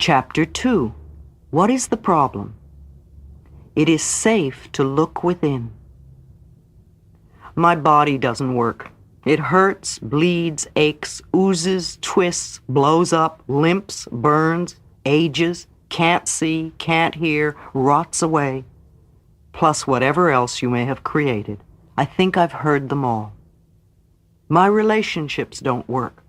Chapter 2. What is the problem? It is safe to look within. My body doesn't work. It hurts, bleeds, aches, oozes, twists, blows up, limps, burns, ages, can't see, can't hear, rots away. Plus whatever else you may have created. I think I've heard them all. My relationships don't work.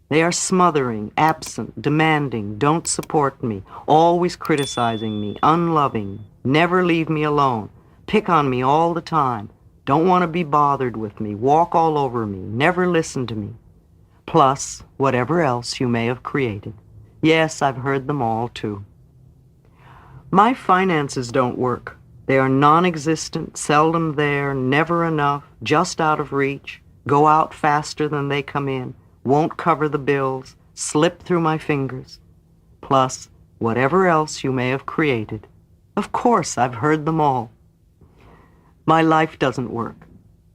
They are smothering, absent, demanding, don't support me, always criticizing me, unloving, never leave me alone, pick on me all the time, don't want to be bothered with me, walk all over me, never listen to me. Plus, whatever else you may have created. Yes, I've heard them all too. My finances don't work. They are non-existent, seldom there, never enough, just out of reach, go out faster than they come in, won't cover the bills, slip through my fingers. Plus, whatever else you may have created. Of course, I've heard them all. My life doesn't work.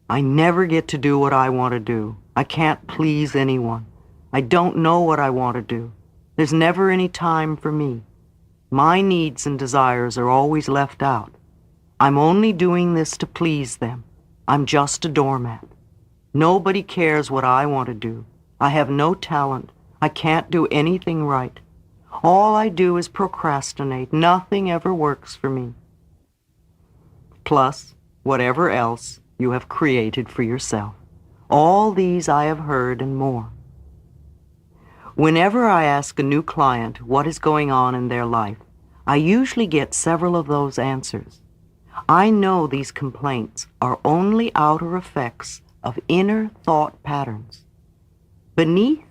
I never get to do what I want to do. I can't please anyone. I don't know what I want to do. There's never any time for me. My needs and desires are always left out. I'm only doing this to please them. I'm just a doormat. Nobody cares what I want to do. I have no talent. I can't do anything right. All I do is procrastinate. Nothing ever works for me. Plus, whatever else you have created for yourself. All these I have heard and more. Whenever I ask a new client what is going on in their life, I usually get several of those answers. I know these complaints are only outer effects of inner thought patterns. Beneath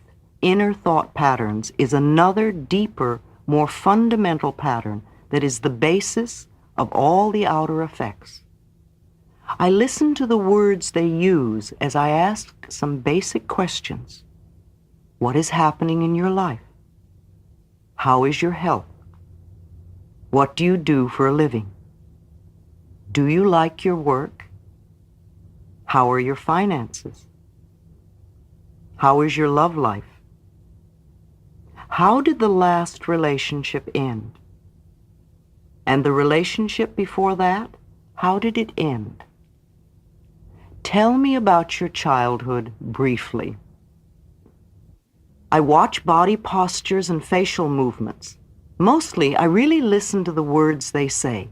inner thought patterns is another deeper, more fundamental pattern that is the basis of all the outer effects. I listen to the words they use as I ask some basic questions. What is happening in your life? How is your health? What do you do for a living? Do you like your work? How are your finances? How is your love life? How did the last relationship end? And the relationship before that, how did it end? Tell me about your childhood briefly. I watch body postures and facial movements. Mostly, I really listen to the words they say.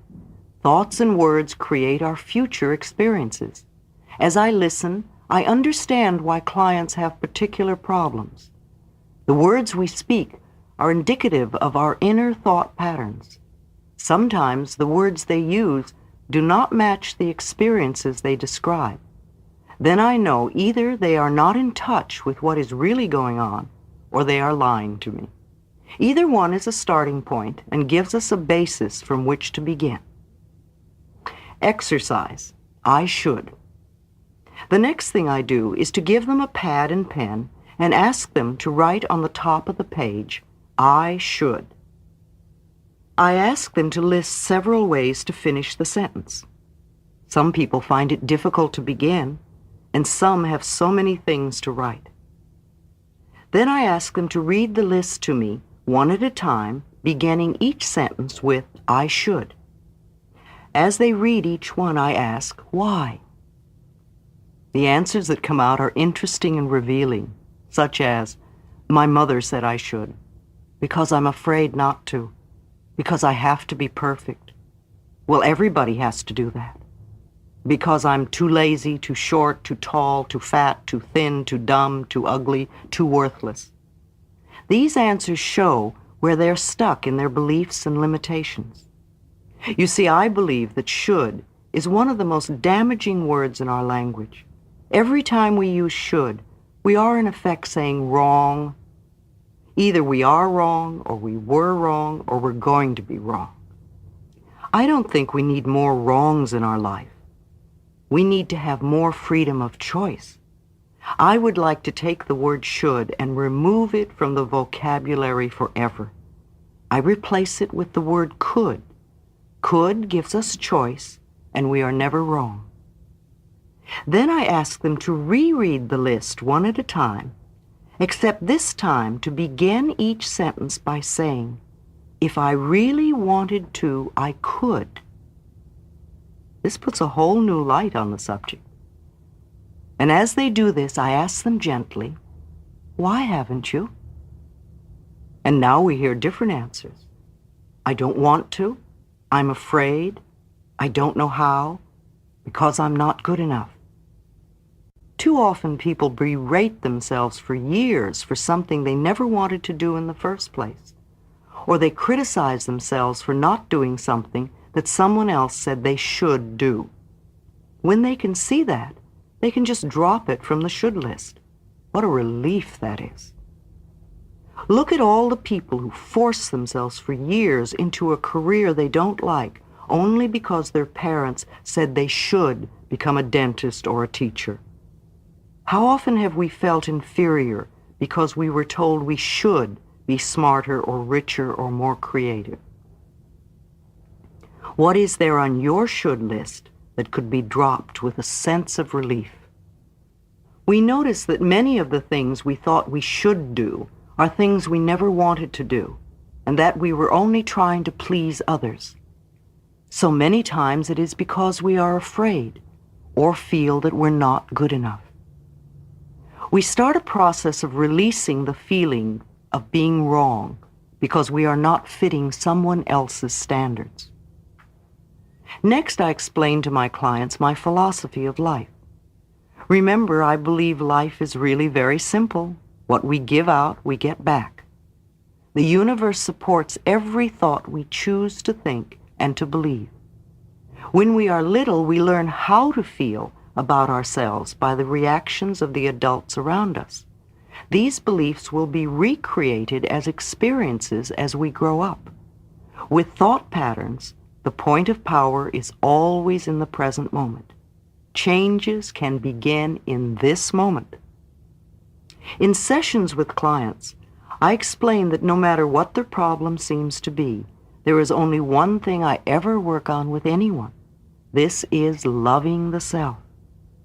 Thoughts and words create our future experiences. As I listen, I understand why clients have particular problems. The words we speak are indicative of our inner thought patterns. Sometimes the words they use do not match the experiences they describe. Then I know either they are not in touch with what is really going on, or they are lying to me. Either one is a starting point and gives us a basis from which to begin. Exercise. I should. The next thing I do is to give them a pad and pen and ask them to write on the top of the page, I should. I ask them to list several ways to finish the sentence. Some people find it difficult to begin, and some have so many things to write. Then I ask them to read the list to me, one at a time, beginning each sentence with, I should. As they read each one, I ask, why? The answers that come out are interesting and revealing, such as, my mother said I should, because I'm afraid not to, because I have to be perfect. Well, everybody has to do that. Because I'm too lazy, too short, too tall, too fat, too thin, too dumb, too ugly, too worthless. These answers show where they're stuck in their beliefs and limitations. You see, I believe that should is one of the most damaging words in our language. Every time we use should, we are in effect saying wrong. Either we are wrong, or we were wrong, or we're going to be wrong. I don't think we need more wrongs in our life. We need to have more freedom of choice. I would like to take the word should and remove it from the vocabulary forever. I replace it with the word could. Could gives us choice, and we are never wrong. Then I ask them to reread the list one at a time, except this time to begin each sentence by saying, If I really wanted to, I could. This puts a whole new light on the subject. And as they do this, I ask them gently, why haven't you? And now we hear different answers. I don't want to. I'm afraid. I don't know how. Because I'm not good enough. Too often people berate themselves for years for something they never wanted to do in the first place. Or they criticize themselves for not doing something that someone else said they should do. When they can see that, they can just drop it from the should list. What a relief that is. Look at all the people who force themselves for years into a career they don't like only because their parents said they should become a dentist or a teacher. How often have we felt inferior because we were told we should be smarter or richer or more creative? What is there on your should list that could be dropped with a sense of relief? We notice that many of the things we thought we should do are things we never wanted to do, and that we were only trying to please others. So many times it is because we are afraid or feel that we're not good enough. We start a process of releasing the feeling of being wrong because we are not fitting someone else's standards. Next, I explain to my clients my philosophy of life. Remember, I believe life is really very simple. What we give out, we get back. The universe supports every thought we choose to think and to believe. When we are little, we learn how to feel about ourselves by the reactions of the adults around us. These beliefs will be recreated as experiences as we grow up. With thought patterns, the point of power is always in the present moment. Changes can begin in this moment. In sessions with clients, I explain that no matter what their problem seems to be, there is only one thing I ever work on with anyone. This is loving the self.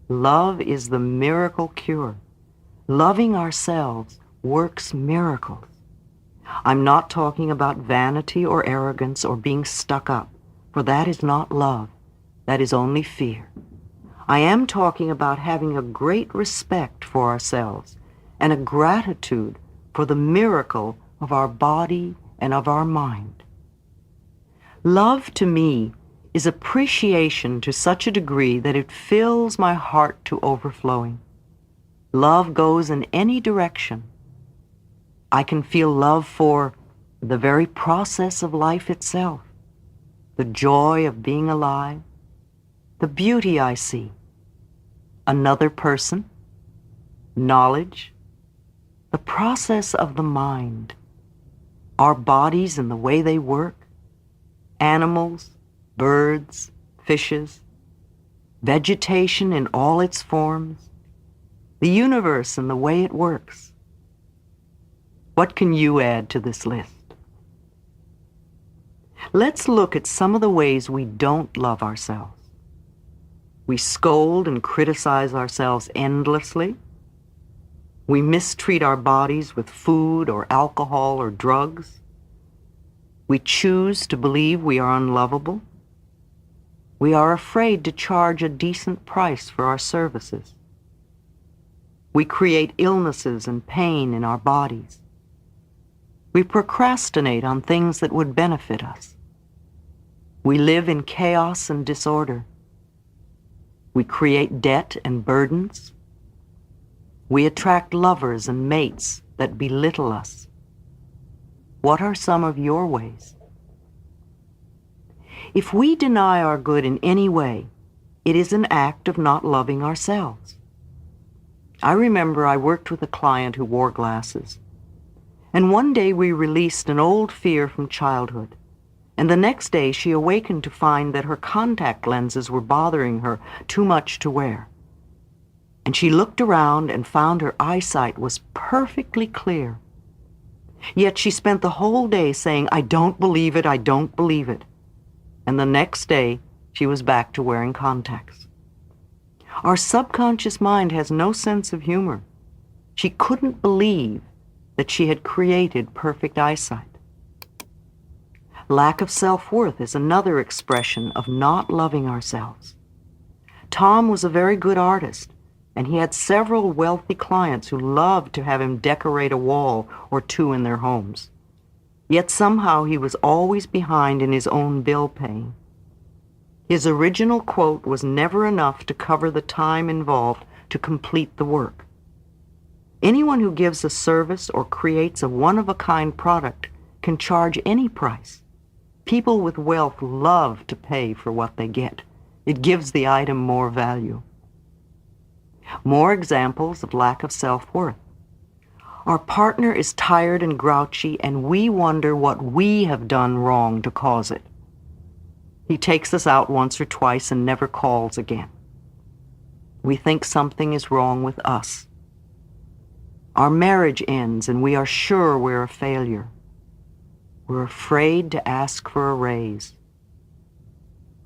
Love is the miracle cure. Loving ourselves works miracles. I'm not talking about vanity or arrogance or being stuck up, for that is not love. That is only fear. I am talking about having a great respect for ourselves and a gratitude for the miracle of our body and of our mind. Love to me is appreciation to such a degree that it fills my heart to overflowing. Love goes in any direction. I can feel love for the very process of life itself, the joy of being alive, the beauty I see, another person, knowledge, the process of the mind, our bodies and the way they work, animals, birds, fishes, vegetation in all its forms, the universe and the way it works. What can you add to this list? Let's look at some of the ways we don't love ourselves. We scold and criticize ourselves endlessly. We mistreat our bodies with food or alcohol or drugs. We choose to believe we are unlovable. We are afraid to charge a decent price for our services. We create illnesses and pain in our bodies. We procrastinate on things that would benefit us. We live in chaos and disorder. We create debt and burdens. We attract lovers and mates that belittle us. What are some of your ways? If we deny our good in any way, it is an act of not loving ourselves. I remember I worked with a client who wore glasses, and one day we released an old fear from childhood, and the next day she awakened to find that her contact lenses were bothering her too much to wear. And she looked around and found her eyesight was perfectly clear. Yet she spent the whole day saying, "I don't believe it, I don't believe it." And the next day, she was back to wearing contacts. Our subconscious mind has no sense of humor. She couldn't believe that she had created perfect eyesight. Lack of self-worth is another expression of not loving ourselves. Tom was a very good artist, and he had several wealthy clients who loved to have him decorate a wall or two in their homes. Yet somehow he was always behind in his own bill paying. His original quote was never enough to cover the time involved to complete the work. Anyone who gives a service or creates a one-of-a-kind product can charge any price. People with wealth love to pay for what they get. It gives the item more value. More examples of lack of self-worth. Our partner is tired and grouchy, and we wonder what we have done wrong to cause it. He takes us out once or twice and never calls again. We think something is wrong with us. Our marriage ends, and we are sure we're a failure. We're afraid to ask for a raise.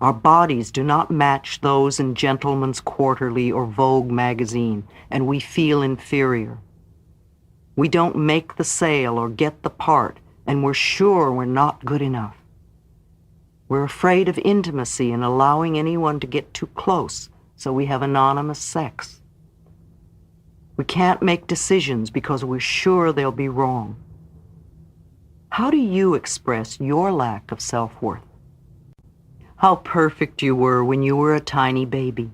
Our bodies do not match those in Gentleman's Quarterly or Vogue magazine, and we feel inferior. We don't make the sale or get the part, and we're sure we're not good enough. We're afraid of intimacy and allowing anyone to get too close, so we have anonymous sex. We can't make decisions because we're sure they'll be wrong. How do you express your lack of self-worth? How perfect you were when you were a tiny baby.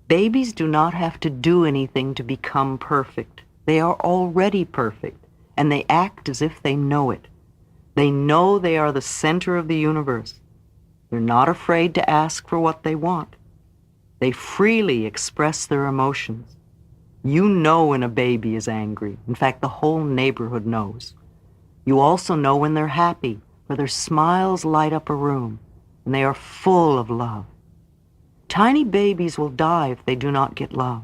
Babies do not have to do anything to become perfect. They are already perfect, and they act as if they know it. They know they are the center of the universe. They're not afraid to ask for what they want. They freely express their emotions. You know when a baby is angry. In fact, the whole neighborhood knows. You also know when they're happy, for their smiles light up a room, and they are full of love. Tiny babies will die if they do not get love.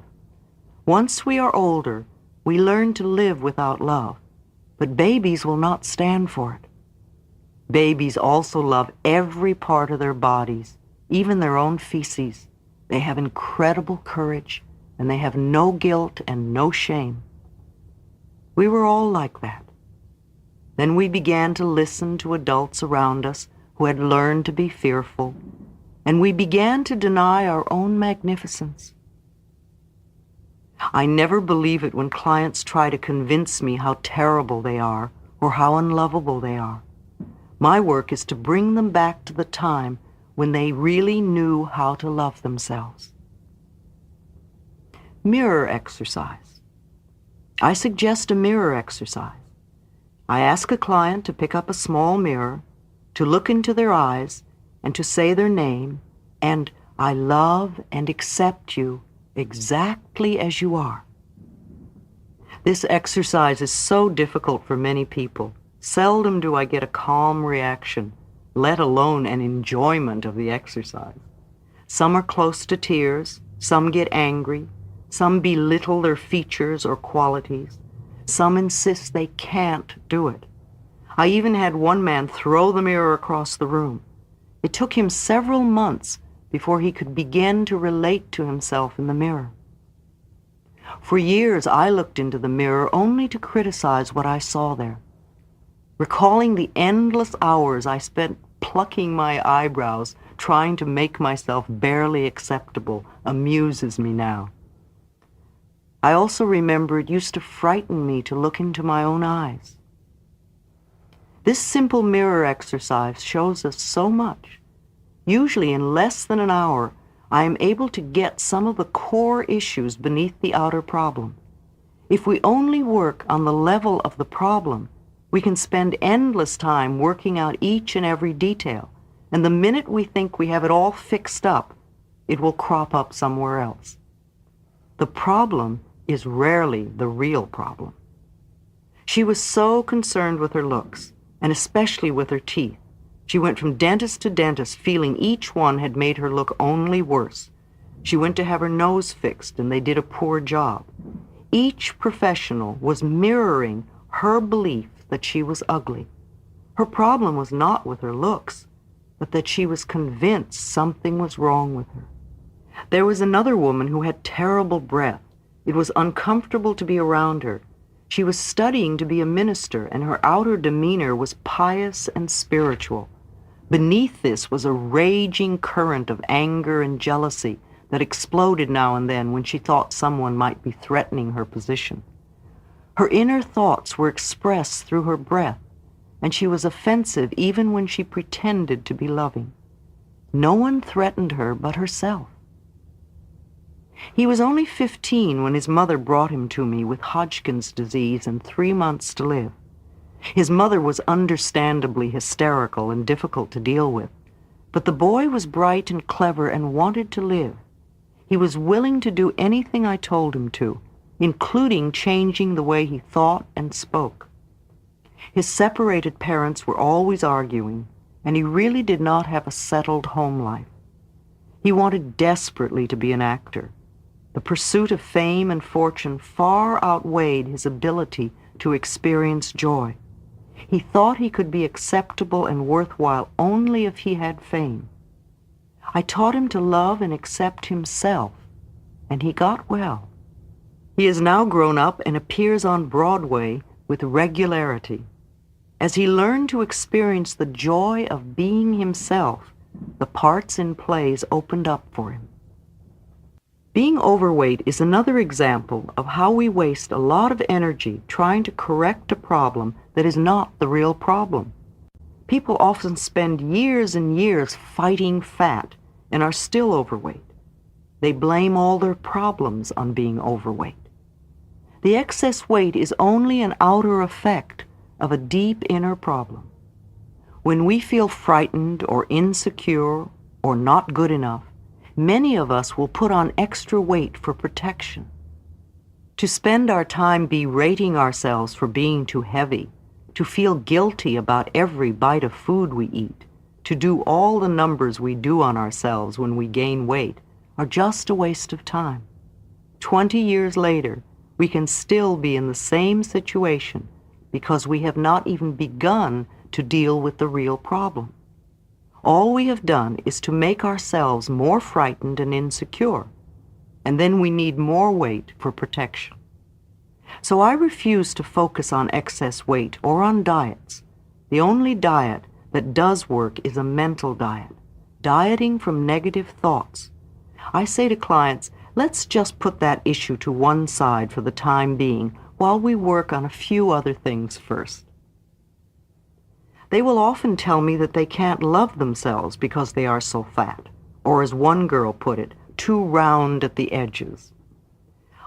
Once we are older, we learn to live without love, but babies will not stand for it. Babies also love every part of their bodies, even their own feces. They have incredible courage, and they have no guilt and no shame. We were all like that. Then we began to listen to adults around us who had learned to be fearful, and we began to deny our own magnificence. I never believe it when clients try to convince me how terrible they are or how unlovable they are. My work is to bring them back to the time when they really knew how to love themselves. Mirror exercise. I suggest a mirror exercise. I ask a client to pick up a small mirror, to look into their eyes, and to say their name, and I love and accept you exactly as you are. This exercise is so difficult for many people. Seldom do I get a calm reaction, let alone an enjoyment of the exercise. Some are close to tears, some get angry, some belittle their features or qualities. Some insist they can't do it. I even had one man throw the mirror across the room. It took him several months before he could begin to relate to himself in the mirror. For years, I looked into the mirror only to criticize what I saw there. Recalling the endless hours I spent plucking my eyebrows, trying to make myself barely acceptable, amuses me now. I also remember it used to frighten me to look into my own eyes. This simple mirror exercise shows us so much. Usually in less than an hour, I am able to get some of the core issues beneath the outer problem. If we only work on the level of the problem, we can spend endless time working out each and every detail, and the minute we think we have it all fixed up, it will crop up somewhere else. The problem is rarely the real problem. She was so concerned with her looks, and especially with her teeth. She went from dentist to dentist, feeling each one had made her look only worse. She went to have her nose fixed, and they did a poor job. Each professional was mirroring her belief that she was ugly. Her problem was not with her looks, but that she was convinced something was wrong with her. There was another woman who had terrible breath. It was uncomfortable to be around her. She was studying to be a minister, and her outer demeanor was pious and spiritual. Beneath this was a raging current of anger and jealousy that exploded now and then when she thought someone might be threatening her position. Her inner thoughts were expressed through her breath, and she was offensive even when she pretended to be loving. No one threatened her but herself. He was only 15 when his mother brought him to me with Hodgkin's disease and 3 months to live. His mother was understandably hysterical and difficult to deal with, but the boy was bright and clever and wanted to live. He was willing to do anything I told him to, including changing the way he thought and spoke. His separated parents were always arguing, and he really did not have a settled home life. He wanted desperately to be an actor. The pursuit of fame and fortune far outweighed his ability to experience joy. He thought he could be acceptable and worthwhile only if he had fame. I taught him to love and accept himself, and he got well. He is now grown up and appears on Broadway with regularity. As he learned to experience the joy of being himself, the parts in plays opened up for him. Being overweight is another example of how we waste a lot of energy trying to correct a problem that is not the real problem. People often spend years and years fighting fat and are still overweight. They blame all their problems on being overweight. The excess weight is only an outer effect of a deep inner problem. When we feel frightened or insecure or not good enough, many of us will put on extra weight for protection. To spend our time berating ourselves for being too heavy, to feel guilty about every bite of food we eat, to do all the numbers we do on ourselves when we gain weight, are just a waste of time. 20 years later, we can still be in the same situation because we have not even begun to deal with the real problem. All we have done is to make ourselves more frightened and insecure, and then we need more weight for protection. So I refuse to focus on excess weight or on diets. The only diet that does work is a mental diet, dieting from negative thoughts. I say to clients, let's just put that issue to one side for the time being while we work on a few other things first. They will often tell me that they can't love themselves because they are so fat, or as one girl put it, too round at the edges.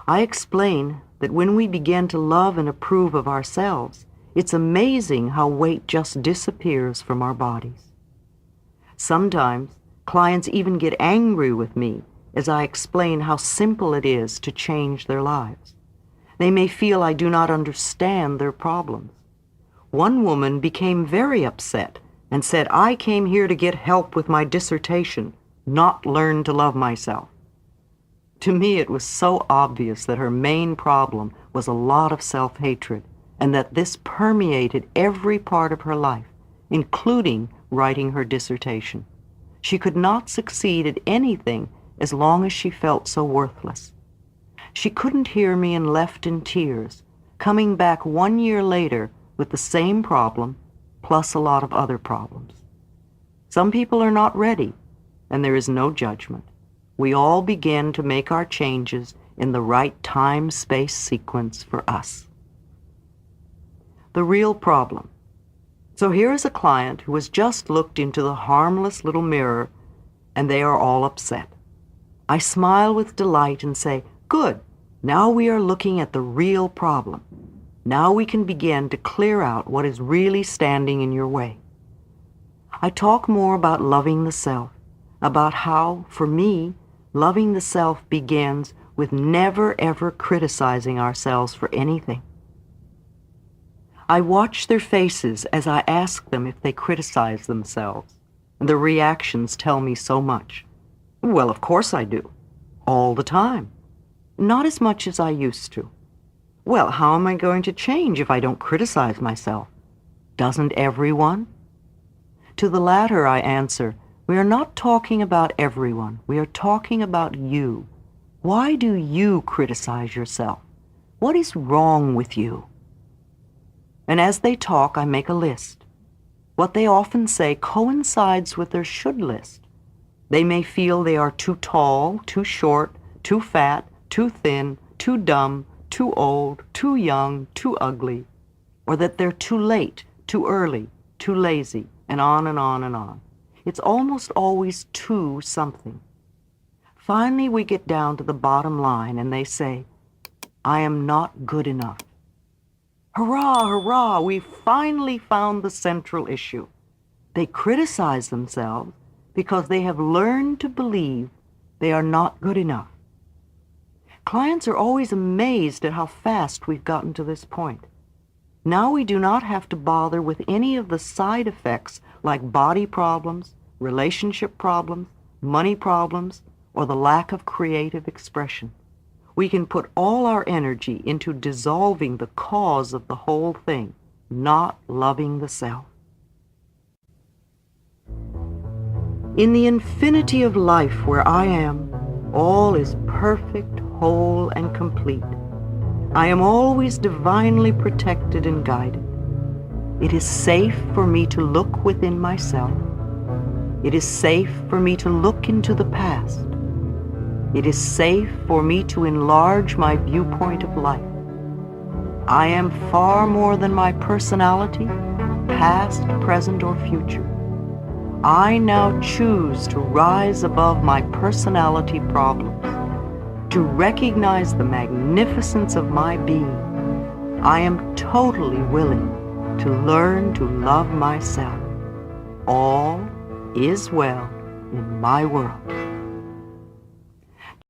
I explain that when we begin to love and approve of ourselves, it's amazing how weight just disappears from our bodies. Sometimes clients even get angry with me as I explain how simple it is to change their lives. They may feel I do not understand their problems. One woman became very upset and said, I came here to get help with my dissertation, not learn to love myself. To me, it was so obvious that her main problem was a lot of self-hatred, and that this permeated every part of her life, including writing her dissertation. She could not succeed at anything as long as she felt so worthless. She couldn't hear me and left in tears, coming back 1 year later with the same problem, plus a lot of other problems. Some people are not ready, and there is no judgment. We all begin to make our changes in the right time-space sequence for us. The real problem. So here is a client who has just looked into the harmless little mirror, and they are all upset. I smile with delight and say, good, now we are looking at the real problem. Now we can begin to clear out what is really standing in your way. I talk more about loving the self, about how, for me, loving the self begins with never ever criticizing ourselves for anything. I watch their faces as I ask them if they criticize themselves, and their reactions tell me so much. Well, of course I do. All the time. Not as much as I used to. Well, how am I going to change if I don't criticize myself? Doesn't everyone? To the latter, I answer, we are not talking about everyone. We are talking about you. Why do you criticize yourself? What is wrong with you? And as they talk, I make a list. What they often say coincides with their should list. They may feel they are too tall, too short, too fat, too thin, too dumb, too old, too young, too ugly, or that they're too late, too early, too lazy, and on and on and on. It's almost always too something. Finally, we get down to the bottom line and they say, I am not good enough. Hurrah, hurrah, we finally found the central issue. They criticize themselves because they have learned to believe they are not good enough. Clients are always amazed at how fast we've gotten to this point. Now we do not have to bother with any of the side effects like body problems, relationship problems, money problems, or the lack of creative expression. We can put all our energy into dissolving the cause of the whole thing, not loving the self. In the infinity of life where I am, all is perfect, whole, and complete. I am always divinely protected and guided. It is safe for me to look within myself. It is safe for me to look into the past. It is safe for me to enlarge my viewpoint of life. I am far more than my personality, past, present, or future. I now choose to rise above my personality problems, to recognize the magnificence of my being. I am totally willing to learn to love myself. All is well in my world.